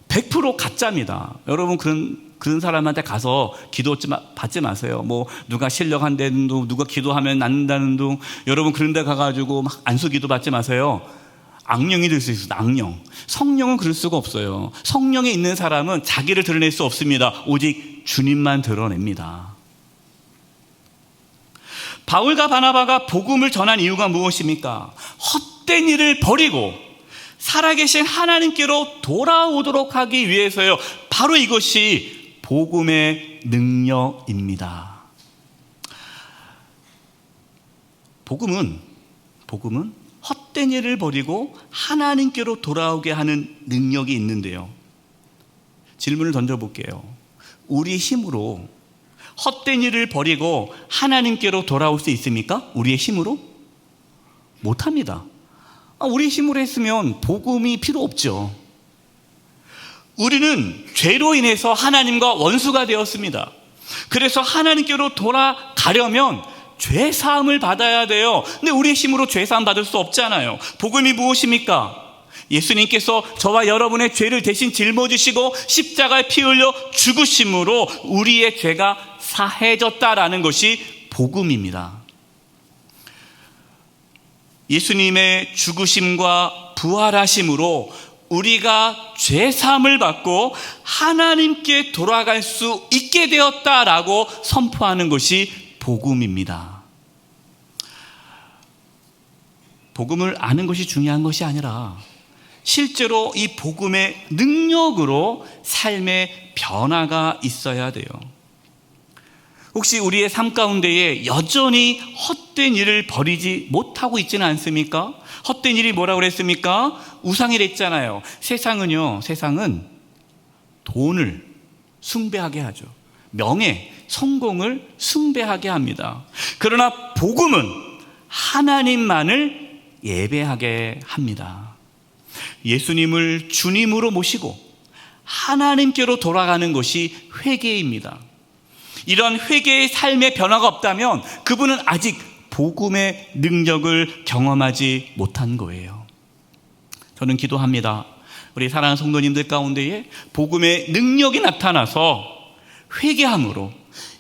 100% 가짜입니다. 여러분, 그런 사람한테 가서 기도 받지 마세요. 뭐 누가 신령한다는 둥, 누가 기도하면 낫는다는 둥, 여러분 그런 데 가가지고 막 안수 기도 받지 마세요. 악령이 될 수 있어요. 악령. 성령은 그럴 수가 없어요. 성령에 있는 사람은 자기를 드러낼 수 없습니다. 오직 주님만 드러냅니다. 바울과 바나바가 복음을 전한 이유가 무엇입니까? 헛된 일을 버리고 살아계신 하나님께로 돌아오도록 하기 위해서요. 바로 이것이 복음의 능력입니다. 복음은 헛된 일을 버리고 하나님께로 돌아오게 하는 능력이 있는데요. 질문을 던져볼게요. 우리의 힘으로 헛된 일을 버리고 하나님께로 돌아올 수 있습니까? 우리의 힘으로? 못합니다. 우리의 힘으로 했으면 복음이 필요 없죠. 우리는 죄로 인해서 하나님과 원수가 되었습니다. 그래서 하나님께로 돌아가려면 죄 사함을 받아야 돼요. 근데 우리의 힘으로 죄 사함 받을 수 없잖아요. 복음이 무엇입니까? 예수님께서 저와 여러분의 죄를 대신 짊어지시고 십자가에 피 흘려 죽으심으로 우리의 죄가 사해졌다라는 것이 복음입니다. 예수님의 죽으심과 부활하심으로 우리가 죄사함을 받고 하나님께 돌아갈 수 있게 되었다라고 선포하는 것이 복음입니다. 복음을 아는 것이 중요한 것이 아니라 실제로 이 복음의 능력으로 삶의 변화가 있어야 돼요. 혹시 우리의 삶 가운데에 여전히 헛된 일을 버리지 못하고 있지는 않습니까? 헛된 일이 뭐라고 그랬습니까? 우상이랬잖아요. 세상은 돈을 숭배하게 하죠. 명예, 성공을 숭배하게 합니다. 그러나 복음은 하나님만을 예배하게 합니다. 예수님을 주님으로 모시고 하나님께로 돌아가는 것이 회개입니다. 이런 회개의 삶의 변화가 없다면 그분은 아직 복음의 능력을 경험하지 못한 거예요. 저는 기도합니다. 우리 사랑하는 성도님들 가운데에 복음의 능력이 나타나서 회개함으로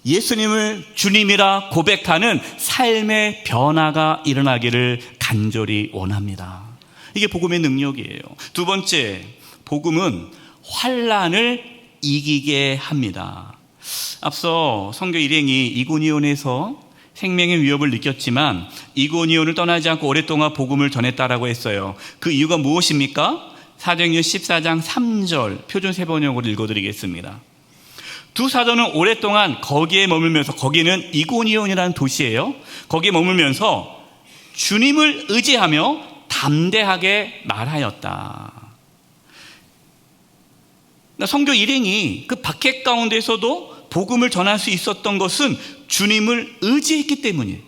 예수님을 주님이라 고백하는 삶의 변화가 일어나기를 간절히 원합니다. 이게 복음의 능력이에요. 두 번째, 복음은 환난을 이기게 합니다. 앞서 선교 일행이 이고니온에서 생명의 위협을 느꼈지만 이고니온을 떠나지 않고 오랫동안 복음을 전했다라고 했어요. 그 이유가 무엇입니까? 사도행전 14장 3절 표준 세번역으로 읽어드리겠습니다. 두 사도는 오랫동안 거기에 머물면서, 거기는 이고니온이라는 도시예요. 거기에 머물면서 주님을 의지하며 담대하게 말하였다. 선교 일행이 그 박해 가운데서도 복음을 전할 수 있었던 것은 주님을 의지했기 때문이에요.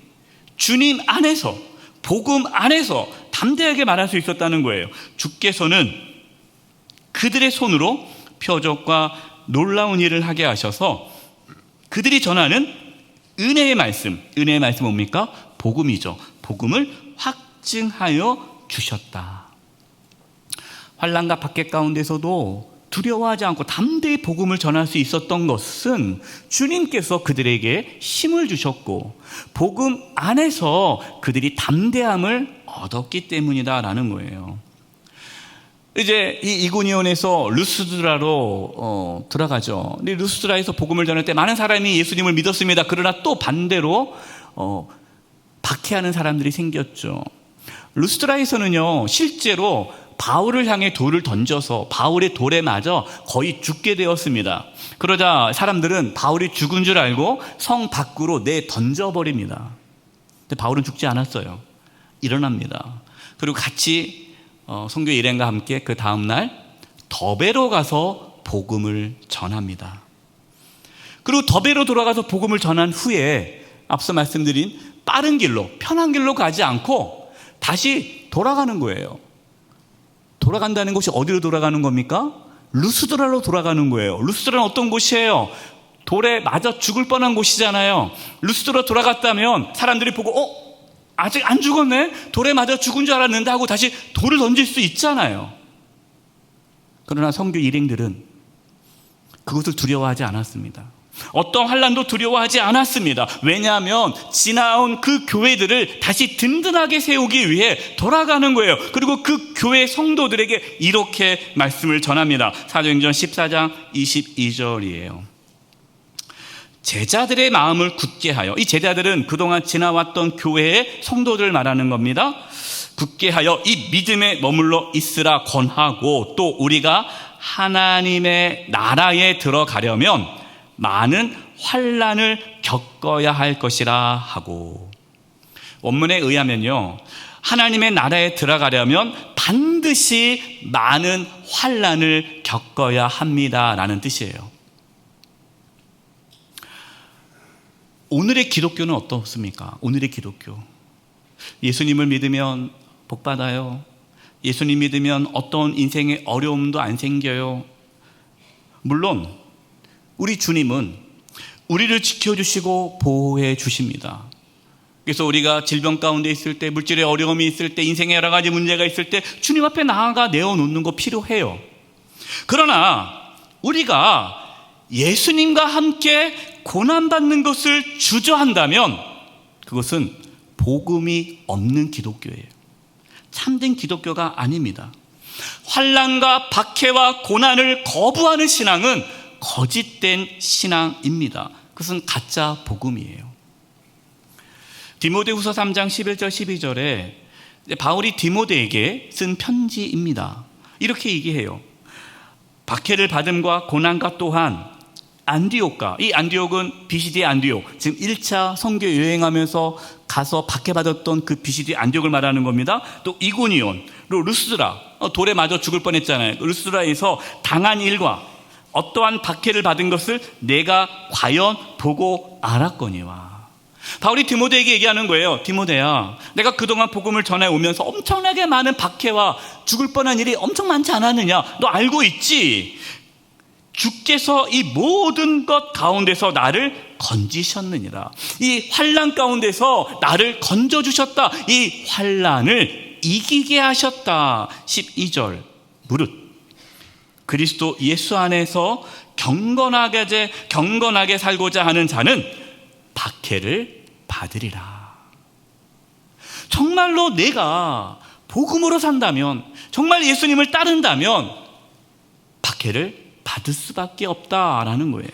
주님 안에서, 복음 안에서 담대하게 말할 수 있었다는 거예요. 주께서는 그들의 손으로 표적과 놀라운 일을 하게 하셔서 그들이 전하는 은혜의 말씀이 뭡니까? 복음이죠. 복음을 확증하여 주셨다. 환난과 박해 가운데서도 두려워하지 않고 담대히 복음을 전할 수 있었던 것은 주님께서 그들에게 힘을 주셨고 복음 안에서 그들이 담대함을 얻었기 때문이다라는 거예요. 이제 이 이고니온에서 루스드라로 들어가죠. 근데 루스드라에서 복음을 전할 때 많은 사람이 예수님을 믿었습니다. 그러나 또 반대로 박해하는 사람들이 생겼죠. 루스드라에서는요, 실제로 바울을 향해 돌을 던져서 바울의 돌에 맞아 거의 죽게 되었습니다. 그러자 사람들은 바울이 죽은 줄 알고 성 밖으로 던져버립니다. 근데 바울은 죽지 않았어요. 일어납니다. 그리고 같이 선교 일행과 함께 그 다음날 더베로 가서 복음을 전합니다. 그리고 더베로 돌아가서 복음을 전한 후에 앞서 말씀드린 빠른 길로, 편한 길로 가지 않고 다시 돌아가는 거예요. 돌아간다는 곳이 어디로 돌아가는 겁니까? 루스드라로 돌아가는 거예요. 루스드라는 어떤 곳이에요? 돌에 맞아 죽을 뻔한 곳이잖아요. 루스드라 돌아갔다면 사람들이 보고 아직 안 죽었네? 돌에 맞아 죽은 줄 알았는데 하고 다시 돌을 던질 수 있잖아요. 그러나 선교 일행들은 그것을 두려워하지 않았습니다. 어떤 환난도 두려워하지 않았습니다. 왜냐하면 지나온 그 교회들을 다시 든든하게 세우기 위해 돌아가는 거예요. 그리고 그 교회 성도들에게 이렇게 말씀을 전합니다. 사도행전 14장 22절이에요. 제자들의 마음을 굳게 하여, 이 제자들은 그동안 지나왔던 교회의 성도들 말하는 겁니다. 굳게 하여 이 믿음에 머물러 있으라 권하고, 또 우리가 하나님의 나라에 들어가려면 많은 환난을 겪어야 할 것이라 하고, 원문에 의하면요, 하나님의 나라에 들어가려면 반드시 많은 환난을 겪어야 합니다라는 뜻이에요. 오늘의 기독교는 어떻습니까? 오늘의 기독교, 예수님을 믿으면 복 받아요. 예수님 믿으면 어떤 인생의 어려움도 안 생겨요. 물론 우리 주님은 우리를 지켜주시고 보호해 주십니다. 그래서 우리가 질병 가운데 있을 때, 물질의 어려움이 있을 때, 인생의 여러 가지 문제가 있을 때 주님 앞에 나아가 내어놓는 거 필요해요. 그러나 우리가 예수님과 함께 고난받는 것을 주저한다면 그것은 복음이 없는 기독교예요. 참된 기독교가 아닙니다. 환난과 박해와 고난을 거부하는 신앙은 거짓된 신앙입니다. 그것은 가짜 복음이에요. 디모데후서 3장 11절 12절에 바울이 디모데에게 쓴 편지입니다. 이렇게 얘기해요. 박해를 받음과 고난과 또한 안디옥과, 이 안디옥은 BCD의 안디옥, 지금 1차 선교 여행하면서 가서 박해받았던 그 BCD 안디옥을 말하는 겁니다. 또 이고니온, 그리고 루스드라, 돌에 맞아 죽을 뻔했잖아요. 루스드라에서 당한 일과 어떠한 박해를 받은 것을 내가 과연 보고 알았거니와. 바울이 디모데에게 얘기하는 거예요. 디모데야, 내가 그동안 복음을 전해오면서 엄청나게 많은 박해와 죽을 뻔한 일이 엄청 많지 않았느냐? 너 알고 있지? 주께서 이 모든 것 가운데서 나를 건지셨느니라. 이 환난 가운데서 나를 건져주셨다. 이 환난을 이기게 하셨다. 12절 무릇 그리스도 예수 안에서 경건하게 살고자 하는 자는 박해를 받으리라. 정말로 내가 복음으로 산다면, 정말 예수님을 따른다면 박해를 받을 수밖에 없다라는 거예요.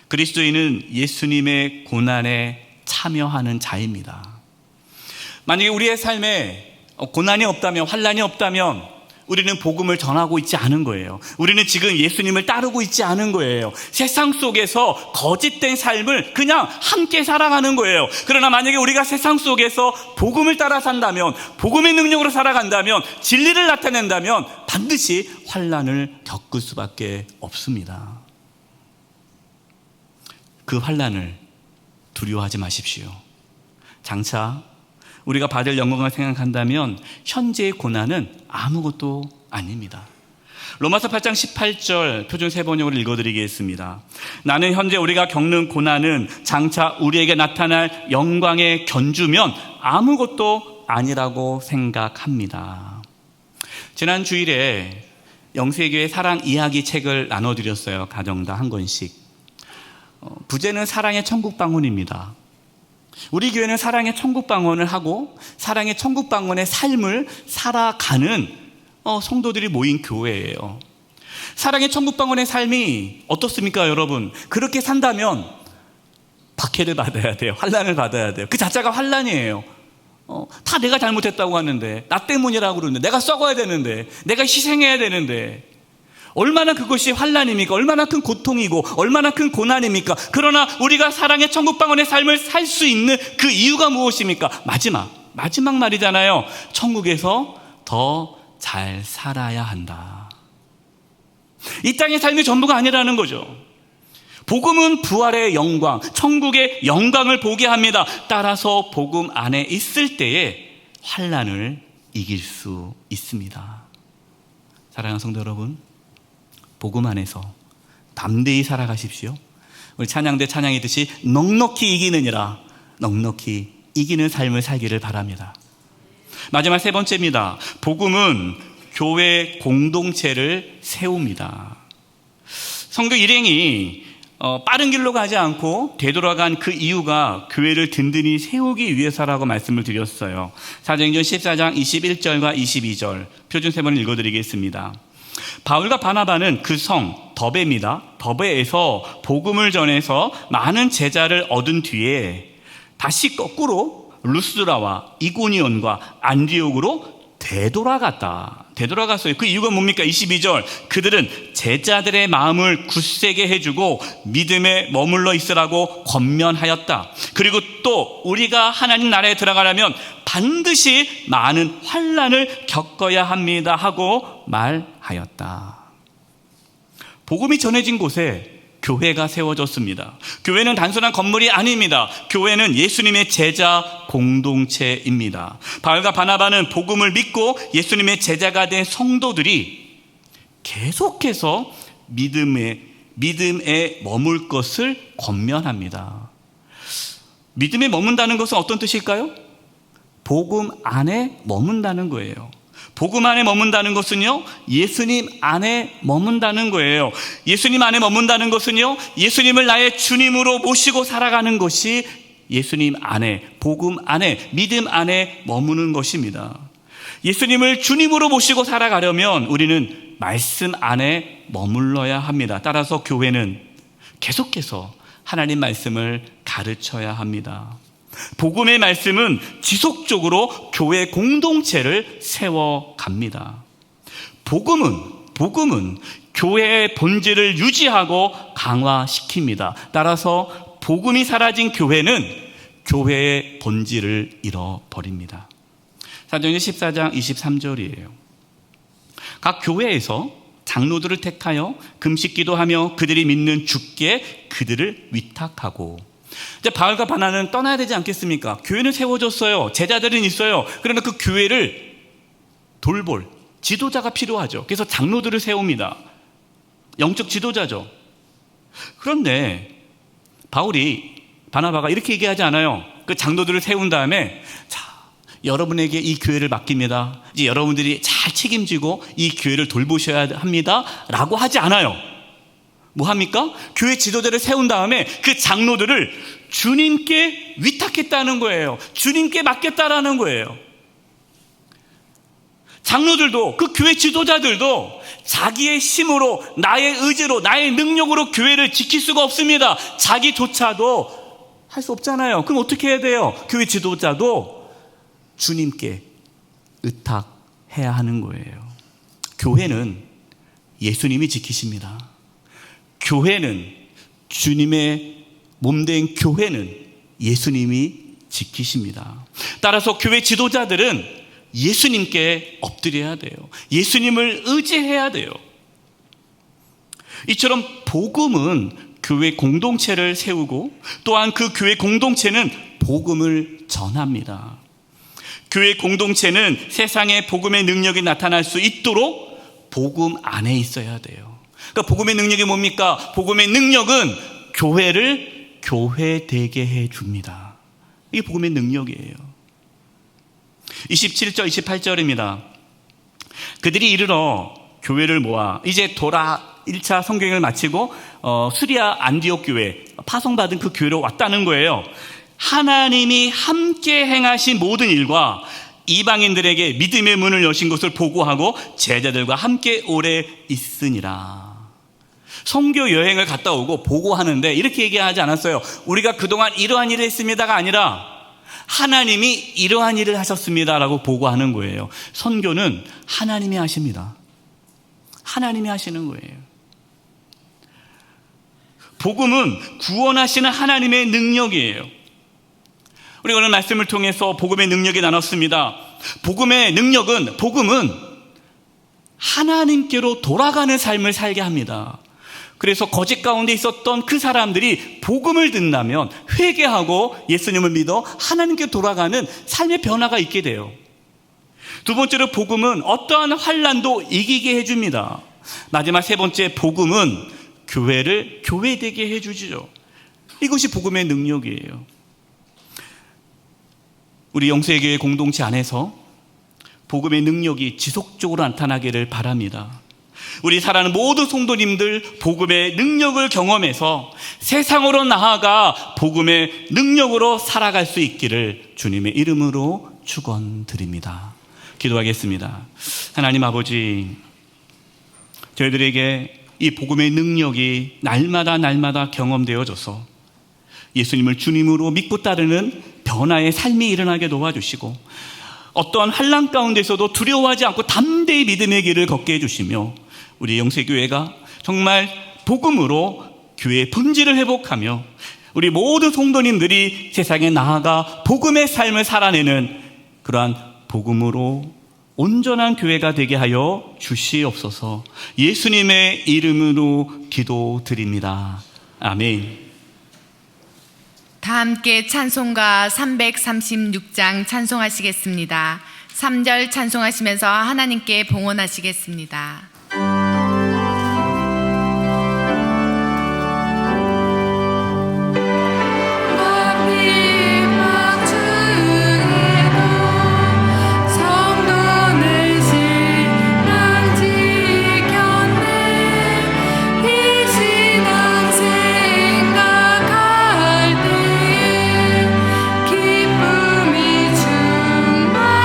그리스도인은 예수님의 고난에 참여하는 자입니다. 만약에 우리의 삶에 고난이 없다면, 환난이 없다면 우리는 복음을 전하고 있지 않은 거예요. 우리는 지금 예수님을 따르고 있지 않은 거예요. 세상 속에서 거짓된 삶을 그냥 함께 살아가는 거예요. 그러나 만약에 우리가 세상 속에서 복음을 따라 산다면, 복음의 능력으로 살아간다면, 진리를 나타낸다면 반드시 환난을 겪을 수밖에 없습니다. 그 환난을 두려워하지 마십시오. 장차 우리가 받을 영광을 생각한다면 현재의 고난은 아무것도 아닙니다. 로마서 8장 18절 표준 세번역으로 읽어드리겠습니다. 나는 현재 우리가 겪는 고난은 장차 우리에게 나타날 영광의 견주면 아무것도 아니라고 생각합니다. 지난 주일에 영세교회 사랑 이야기 책을 나눠드렸어요. 가정당 한 권씩. 부제는 사랑의 천국방언입니다. 우리 교회는 사랑의 천국방언을 하고 사랑의 천국방언의 삶을 살아가는 성도들이 모인 교회예요. 사랑의 천국방언의 삶이 어떻습니까, 여러분? 그렇게 산다면 박해를 받아야 돼요. 환난을 받아야 돼요. 그 자체가 환난이에요. 다 내가 잘못했다고 하는데, 나 때문이라고 그러는데, 내가 썩어야 되는데, 내가 희생해야 되는데, 얼마나 그것이 환난입니까? 얼마나 큰 고통이고 얼마나 큰 고난입니까? 그러나 우리가 사랑의 천국방언의 삶을 살 수 있는 그 이유가 무엇입니까? 마지막 말이잖아요. 천국에서 더 잘 살아야 한다. 이 땅의 삶이 전부가 아니라는 거죠. 복음은 부활의 영광, 천국의 영광을 보게 합니다. 따라서 복음 안에 있을 때에 환난을 이길 수 있습니다. 사랑하는 성도 여러분, 복음 안에서 담대히 살아가십시오. 우리 찬양대 찬양이듯이 넉넉히 이기느니라, 넉넉히 이기는 삶을 살기를 바랍니다. 마지막 세 번째입니다. 복음은 교회 공동체를 세웁니다. 성도 일행이 빠른 길로 가지 않고 되돌아간 그 이유가 교회를 든든히 세우기 위해서라고 말씀을 드렸어요. 사도행전 14장 21절과 22절 표준 세 번 읽어드리겠습니다. 바울과 바나바는 그 성 더베입니다. 더베에서 복음을 전해서 많은 제자를 얻은 뒤에 다시 거꾸로 루스드라와 이고니온과 안디옥으로 되돌아갔어요. 그 이유가 뭡니까? 22절 그들은 제자들의 마음을 굳세게 해주고 믿음에 머물러 있으라고 권면하였다. 그리고 또 우리가 하나님 나라에 들어가려면 반드시 많은 환난을 겪어야 합니다 하고 말하였다. 복음이 전해진 곳에 교회가 세워졌습니다. 교회는 단순한 건물이 아닙니다. 교회는 예수님의 제자 공동체입니다. 바울과 바나바는 복음을 믿고 예수님의 제자가 된 성도들이 계속해서 믿음에 머물 것을 권면합니다. 믿음에 머문다는 것은 어떤 뜻일까요? 복음 안에 머문다는 거예요. 복음 안에 머문다는 것은요, 예수님 안에 머문다는 거예요. 예수님 안에 머문다는 것은요, 예수님을 나의 주님으로 모시고 살아가는 것이 예수님 안에, 복음 안에, 믿음 안에 머무는 것입니다. 예수님을 주님으로 모시고 살아가려면 우리는 말씀 안에 머물러야 합니다. 따라서 교회는 계속해서 하나님 말씀을 가르쳐야 합니다. 복음의 말씀은 지속적으로 교회 공동체를 세워갑니다. 복음은 교회의 본질을 유지하고 강화시킵니다. 따라서 복음이 사라진 교회는 교회의 본질을 잃어버립니다. 사도행전 14장 23절이에요. 각 교회에서 장로들을 택하여 금식 기도하며 그들이 믿는 주께 그들을 위탁하고. 이제 바울과 바나는 떠나야 되지 않겠습니까? 교회는 세워졌어요. 제자들은 있어요. 그러나 그 교회를 돌볼 지도자가 필요하죠. 그래서 장로들을 세웁니다. 영적 지도자죠. 그런데 바나바가 이렇게 얘기하지 않아요. 그 장로들을 세운 다음에 자, 여러분에게 이 교회를 맡깁니다. 이제 여러분들이 잘 책임지고 이 교회를 돌보셔야 합니다. 라고 하지 않아요. 뭐 합니까? 교회 지도자를 세운 다음에 그 장로들을 주님께 위탁했다는 거예요. 주님께 맡겼다라는 거예요. 장로들도, 그 교회 지도자들도 자기의 힘으로, 나의 의지로, 나의 능력으로 교회를 지킬 수가 없습니다. 자기조차도 할 수 없잖아요. 그럼 어떻게 해야 돼요? 교회 지도자도 주님께 의탁해야 하는 거예요. 교회는 예수님이 지키십니다. 교회는, 주님의 몸된 교회는 예수님이 지키십니다. 따라서 교회 지도자들은 예수님께 엎드려야 돼요. 예수님을 의지해야 돼요. 이처럼 복음은 교회 공동체를 세우고 또한 그 교회 공동체는 복음을 전합니다. 교회 공동체는 세상에 복음의 능력이 나타날 수 있도록 복음 안에 있어야 돼요. 그러니까 복음의 능력이 뭡니까? 복음의 능력은 교회를 교회되게 해줍니다. 이게 복음의 능력이에요. 27절 28절입니다. 그들이 이르러 교회를 모아 이제 돌아 1차 성경을 마치고 수리아 안디옥 교회, 파송받은 그 교회로 왔다는 거예요. 하나님이 함께 행하신 모든 일과 이방인들에게 믿음의 문을 여신 것을 보고하고 제자들과 함께 오래 있으니라. 선교 여행을 갔다 오고 보고하는데 이렇게 얘기하지 않았어요. 우리가 그동안 이러한 일을 했습니다가 아니라 하나님이 이러한 일을 하셨습니다라고 보고하는 거예요. 선교는 하나님이 하십니다. 하나님이 하시는 거예요. 복음은 구원하시는 하나님의 능력이에요. 우리가 오늘 말씀을 통해서 복음의 능력이 나눴습니다. 복음의 능력은, 복음은 하나님께로 돌아가는 삶을 살게 합니다. 그래서 거짓 가운데 있었던 그 사람들이 복음을 듣는다면 회개하고 예수님을 믿어 하나님께 돌아가는 삶의 변화가 있게 돼요. 두 번째로 복음은 어떠한 환난도 이기게 해줍니다. 마지막 세 번째, 복음은 교회를 교회되게 해주죠. 이것이 복음의 능력이에요. 우리 영세교회 공동체 안에서 복음의 능력이 지속적으로 나타나기를 바랍니다. 우리 사랑하는 모든 성도님들 복음의 능력을 경험해서 세상으로 나아가 복음의 능력으로 살아갈 수 있기를 주님의 이름으로 축원드립니다. 기도하겠습니다. 하나님 아버지, 저희들에게 이 복음의 능력이 날마다 경험되어져서 예수님을 주님으로 믿고 따르는 변화의 삶이 일어나게 도와주시고 어떠한 환난 가운데서도 두려워하지 않고 담대히 믿음의 길을 걷게 해주시며 우리 영세교회가 정말 복음으로 교회의 본질을 회복하며 우리 모든 성도님들이 세상에 나아가 복음의 삶을 살아내는 그러한 복음으로 온전한 교회가 되게 하여 주시옵소서. 예수님의 이름으로 기도드립니다. 아멘. 다 함께 찬송가 336장 찬송하시겠습니다. 3절 찬송하시면서 하나님께 봉헌하시겠습니다. 기쁨이 충만하도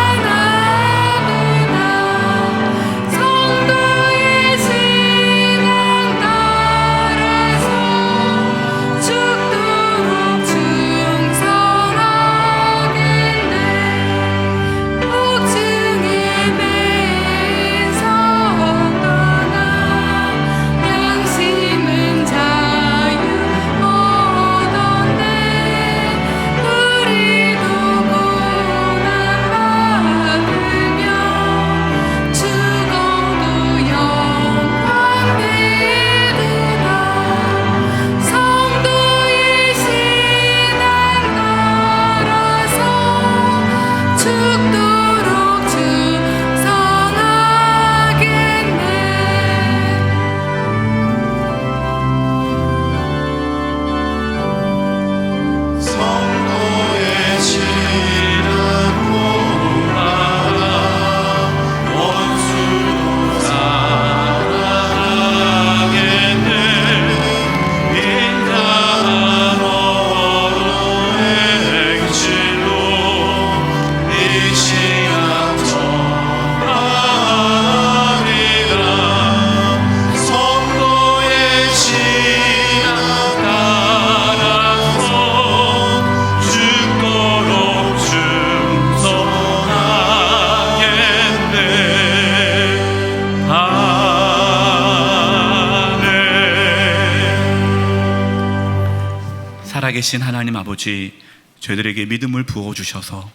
살아계신 하나님 아버지, 저희들에게 믿음을 부어주셔서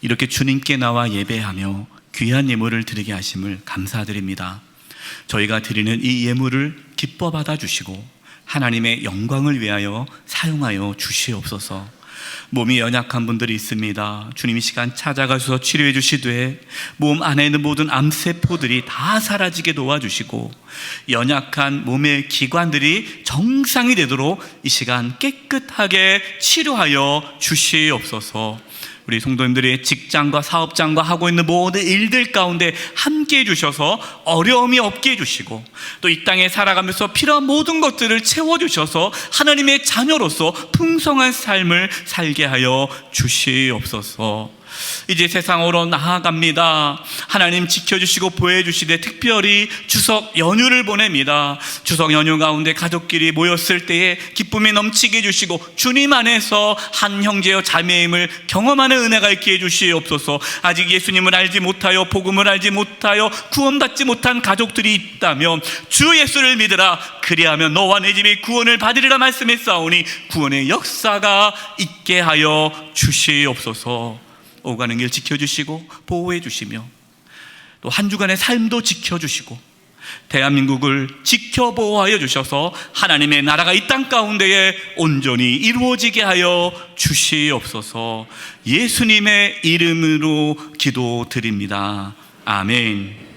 이렇게 주님께 나와 예배하며 귀한 예물을 드리게 하심을 감사드립니다. 저희가 드리는 이 예물을 기뻐 받아주시고 하나님의 영광을 위하여 사용하여 주시옵소서. 몸이 연약한 분들이 있습니다. 주님 이 시간 찾아가셔서 치료해 주시되 몸 안에 있는 모든 암세포들이 다 사라지게 도와주시고 연약한 몸의 기관들이 정상이 되도록 이 시간 깨끗하게 치료하여 주시옵소서. 우리 성도님들의 직장과 사업장과 하고 있는 모든 일들 가운데 함께 해주셔서 어려움이 없게 해주시고 또 이 땅에 살아가면서 필요한 모든 것들을 채워주셔서 하나님의 자녀로서 풍성한 삶을 살게 하여 주시옵소서. 이제 세상으로 나아갑니다. 하나님 지켜주시고 보호해주시되 특별히 추석 연휴를 보냅니다. 추석 연휴 가운데 가족끼리 모였을 때에 기쁨이 넘치게 해주시고 주님 안에서 한 형제여 자매임을 경험하는 은혜가 있게 해주시옵소서. 아직 예수님을 알지 못하여 복음을 알지 못하여 구원받지 못한 가족들이 있다면 주 예수를 믿으라. 그리하면 너와 내 집이 구원을 받으리라 말씀했사오니 구원의 역사가 있게 하여 주시옵소서. 오가는 길 지켜주시고 보호해 주시며 또 한 주간의 삶도 지켜주시고 대한민국을 지켜 보호하여 주셔서 하나님의 나라가 이 땅 가운데에 온전히 이루어지게 하여 주시옵소서. 예수님의 이름으로 기도드립니다. 아멘.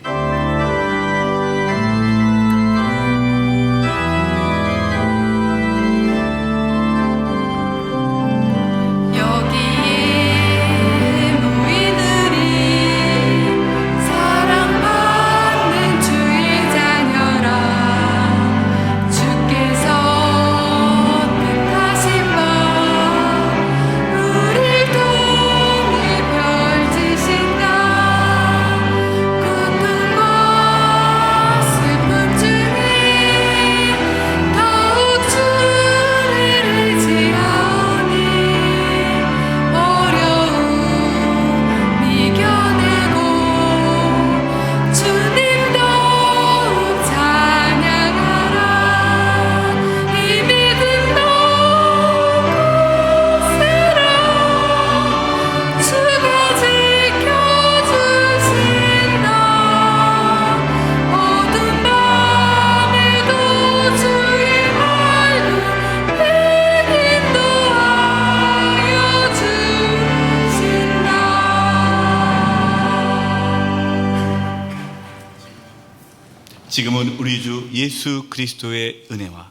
지금은 우리 주 예수 그리스도의 은혜와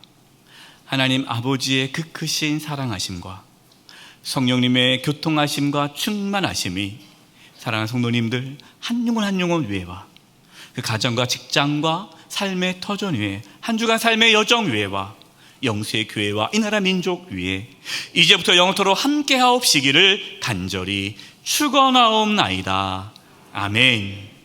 하나님 아버지의 그 크신 사랑하심과 성령님의 교통하심과 충만하심이 사랑하는 성도님들 한 영혼 한 영혼 위에와 그 가정과 직장과 삶의 터전 위에 한 주간 삶의 여정 위에와 영수의 교회와 이 나라 민족 위에 이제부터 영원토록 함께 하옵시기를 간절히 축원하옵나이다. 아멘.